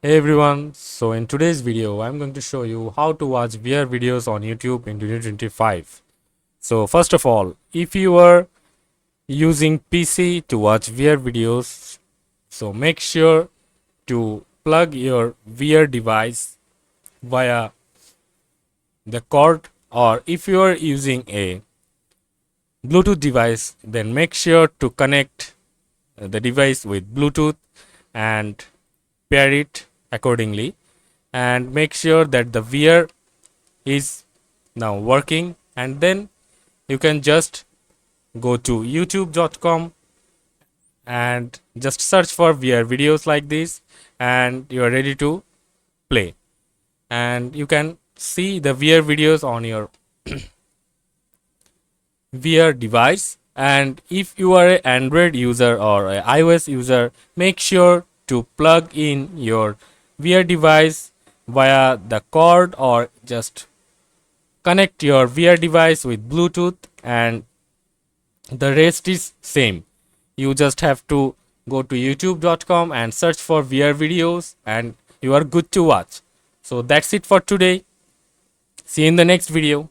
Hey everyone, so in today's video, I'm going to show you how to watch VR videos on YouTube in 2025. So first of all, if you are using PC to watch VR videos, so make sure to plug your VR device via the cord, or if you are using a Bluetooth device, then make sure to connect the device with Bluetooth and pair it accordingly, and make sure that the VR is now working, and then you can just go to youtube.com and just search for VR videos like this, and you are ready to play, and you can see the VR videos on your VR device. And if you are an Android user or an iOS user, make sure to plug in your VR device via the cord, or just connect your VR device with Bluetooth, and the rest is same. You just have to go to youtube.com and search for VR videos, and you are good to watch. So that's it for today. See you in the next video.